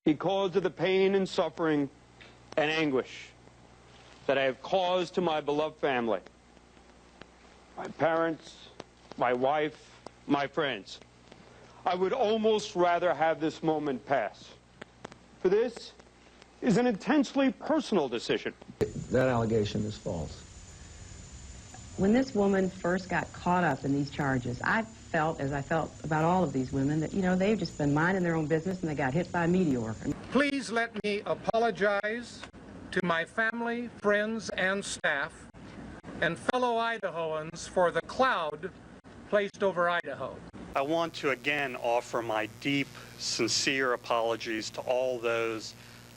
because of the pain and suffering and anguish that I have caused to my beloved family, my parents, my wife, my friends, I would almost rather have this moment pass. For this is an intensely personal decision. That allegation is false. When this woman first got caught up in these charges, I felt, as I felt about all of these women, that, you know, they've just been minding their own business and they got hit by a meteor. Please let me apologize to my family, friends, and staff, and fellow Idahoans for the cloud placed over Idaho. I want to again offer my deep, sincere apologies to all those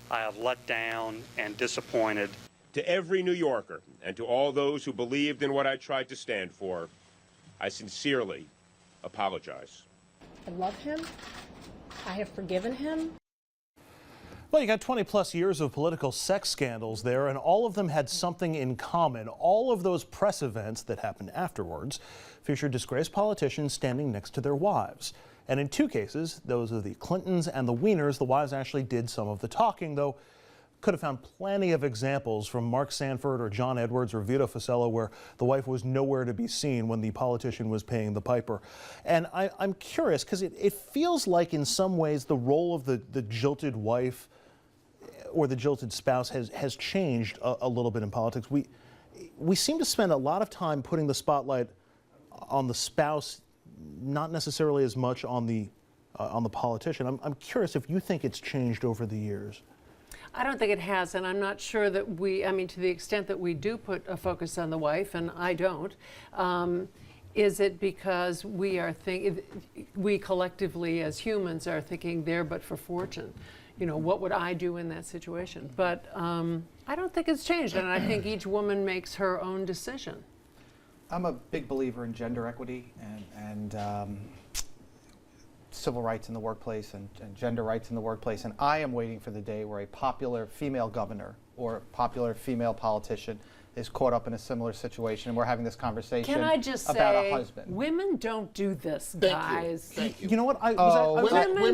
I have let down and disappointed. To every New Yorker and to all those who believed in what I tried to stand for, I sincerely apologize. I love him. I have forgiven him. Well, you got 20-plus years of political sex scandals there, and all of them had something in common. All of those press events that happened afterwards featured disgraced politicians standing next to their wives. And in two cases, those of the Clintons and the Weiners, the wives actually did some of the talking, though could have found plenty of examples from Mark Sanford or John Edwards or Vito Fossella where the wife was nowhere to be seen when the politician was paying the piper. And I'm curious, because it feels like in some ways the role of the jilted wife or the jilted spouse has changed a little bit in politics. We seem to spend a lot of time putting the spotlight on the spouse, not necessarily as much on the politician. I'm curious if you think it's changed over the years. I don't think it has, and I'm not sure that I mean, to the extent that we do put a focus on the wife, and I don't, is it because we collectively as humans are thinking there but for fortune? You know, what would I do in that situation? But I don't think it's changed, and I think each woman makes her own decision. I'm a big believer in gender equity and civil rights in the workplace and gender rights in the workplace, and I am waiting for the day where a popular female governor or popular female politician is caught up in a similar situation, and we're having this conversation Can I just about say, a husband. Women don't do this, Thank guys. you. Thank you. You know what? Women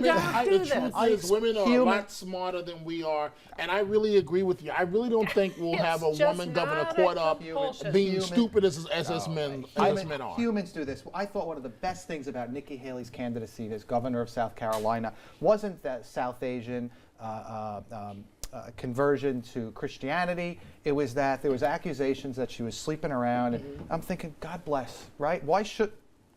don't do the this. truth is, women are a lot smarter than we are, and I really agree with you. I really don't think we'll have a woman governor caught up being stupid as men are. Humans do this. I thought one of the best things about Nikki Haley's candidacy as governor of South Carolina wasn't that South Asian conversion to Christianity. It was that there was accusations that she was sleeping around, and I'm thinking, God bless, right?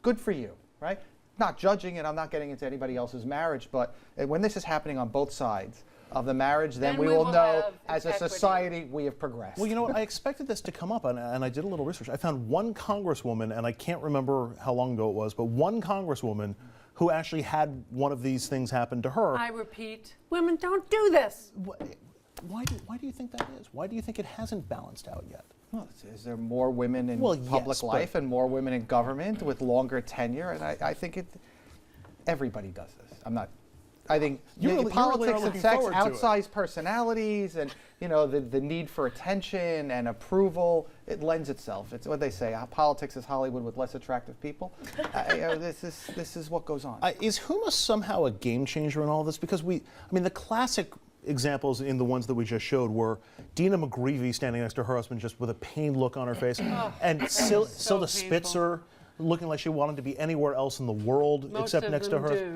Good for you, right? Not judging it, I'm not getting into anybody else's marriage, but when this is happening on both sides of the marriage, then we will know as a society we have progressed. Well, you know, I expected this to come up, and I did a little research. I found one congresswoman, and I can't remember how long ago it was, but one congresswoman who actually had one of these things happen to her. I repeat, women don't do this. Why do you think that is? Why do you think it hasn't balanced out yet? Well, is there more women in public yes, life and more women in government with longer tenure? And I think everybody does this. I think politics and sex, outsized personalities, and the need for attention and approval, it lends itself. It's what they say: politics is Hollywood with less attractive people. This is what goes on. Is Huma somehow a game changer in all this? Because the classic examples in the ones that we just showed were Dina McGreevy standing next to her husband just with a pained look on her face, and Silda Spitzer looking like she wanted to be anywhere else in the world except next to her.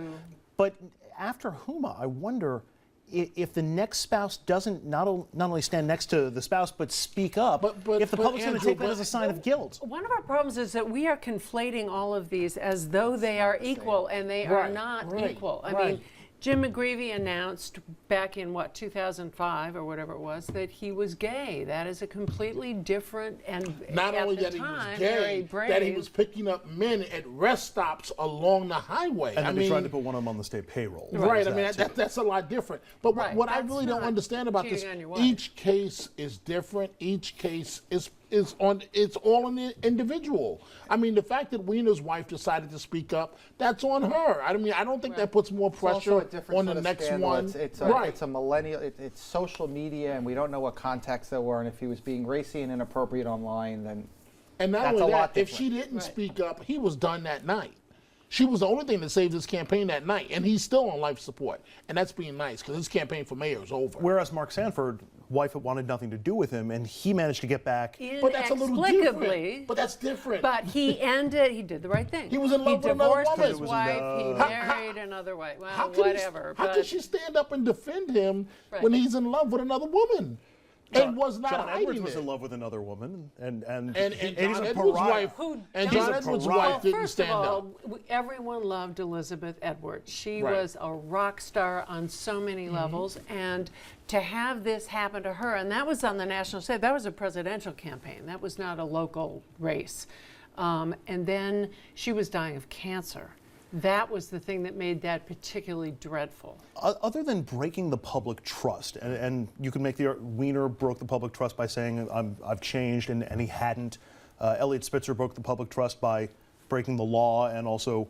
But after Huma, I wonder if the next spouse doesn't not only stand next to the spouse but speak up, if the public's going to take that as a sign of guilt. One of our problems is that we are conflating all of these as though they are equal, and they are not equal. I mean, Jim McGreevy announced back in, 2005 or whatever it was, that he was gay. That is a completely different, and not only that he was gay, that he was picking up men at rest stops along the highway. And then they tried to put one of them on the state payroll. Right, that's a lot different. But what I really don't understand about this, each case is different. Each case is all on the individual. I mean, the fact that Weiner's wife decided to speak up, that's on her. I mean, I don't think that puts more pressure on the next one. It's a millennial. It's social media, and we don't know what context there were. And if he was being racy and inappropriate online, then and not that's only a lot that, if different. she didn't speak up, he was done that night. She was the only thing that saved his campaign that night, and he's still on life support. And that's being nice, because his campaign for mayor is over. Whereas Mark Sanford, wife wanted nothing to do with him, and he managed to get back. But that's a little different. But that's different. But he did the right thing. He was in love with another woman. He divorced his wife, he married another wife. Well, whatever. How can she stand up and defend him when he's in love with another woman? And was not John hiding Edwards was it. in love with another woman, and John he's a Edwards' pariah. wife, John Edwards' wife didn't stand up. First of all, everyone loved Elizabeth Edwards. She was a rock star on so many levels, and to have this happen to her, and that was on the national stage, that was a presidential campaign. That was not a local race. And then she was dying of cancer. That was the thing that made that particularly dreadful. Other than breaking the public trust, and you can make the Weiner broke the public trust by saying I've changed, and he hadn't. Eliot Spitzer broke the public trust by breaking the law and also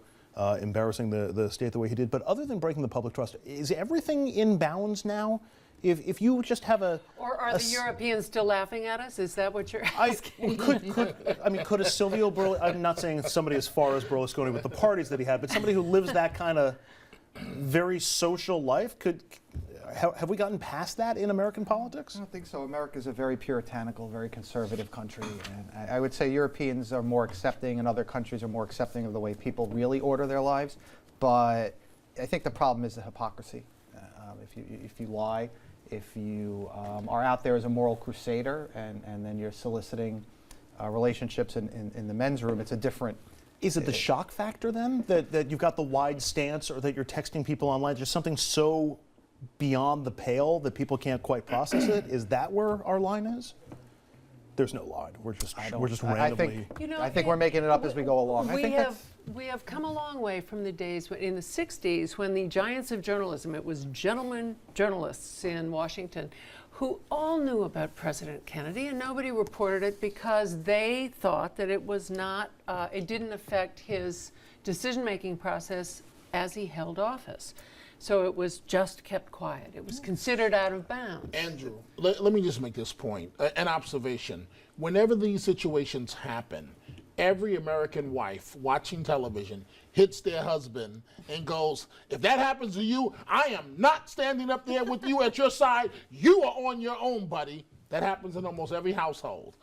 embarrassing the state the way he did. But other than breaking the public trust, is everything in bounds now? If you just have a... Or are the Europeans still laughing at us? Is that what you're asking? Could a Silvio Berlusconi, I'm not saying somebody as far as Berlusconi with the parties that he had, but somebody who lives that kind of very social life, have we gotten past that in American politics? I don't think so. America's a very puritanical, very conservative country. And I would say Europeans are more accepting and other countries are more accepting of the way people really order their lives. But I think the problem is the hypocrisy. If you lie, if you are out there as a moral crusader and then you're soliciting relationships in the men's room, it's a different... Is it the shock factor then, that you've got the wide stance or that you're texting people online, just something so beyond the pale that people can't quite process it? Is that where our line is? There's no line. We're just randomly... I think we're making it up as we go along. We have come a long way from the days in the 60s when the giants of journalism, it was gentlemen journalists in Washington who all knew about President Kennedy, and nobody reported it because they thought that it was not, it didn't affect his decision-making process as he held office. So it was just kept quiet. It was considered out of bounds. Andrew, let me just make this point, an observation. Whenever these situations happen, every American wife watching television hits their husband and goes, if that happens to you, I am not standing up there with you at your side. You are on your own, buddy. That happens in almost every household.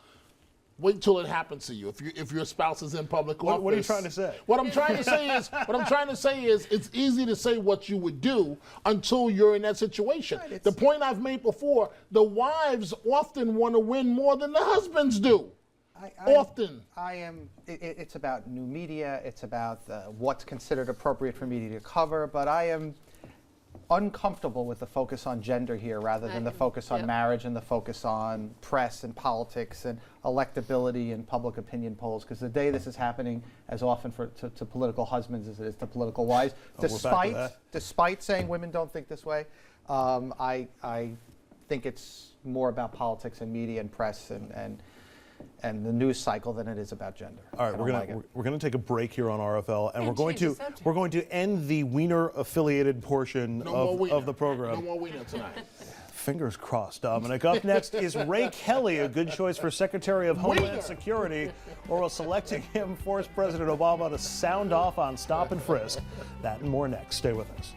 Wait till it happens to you. If your spouse is in public office. What are you trying to say? What I'm trying to say is, it's easy to say what you would do until you're in that situation. Right, the point I've made before: the wives often want to win more than the husbands do. It's about new media. It's about what's considered appropriate for media to cover. But I am uncomfortable with the focus on gender here rather than the focus on marriage and the focus on press and politics and electability and public opinion polls, because the day this is happening as often to political husbands as it is to political wives, despite saying women don't think this way, I think it's more about politics and media and press and the news cycle than it is about gender. All right, we're going to take a break here on RFL, and we're going to end the Weiner affiliated portion of the program. No more Weiner tonight. Fingers crossed, Dominic. Up next is Ray Kelly, a good choice for Secretary of Homeland Security, or will selecting him force President Obama to sound off on stop and frisk? That and more next. Stay with us.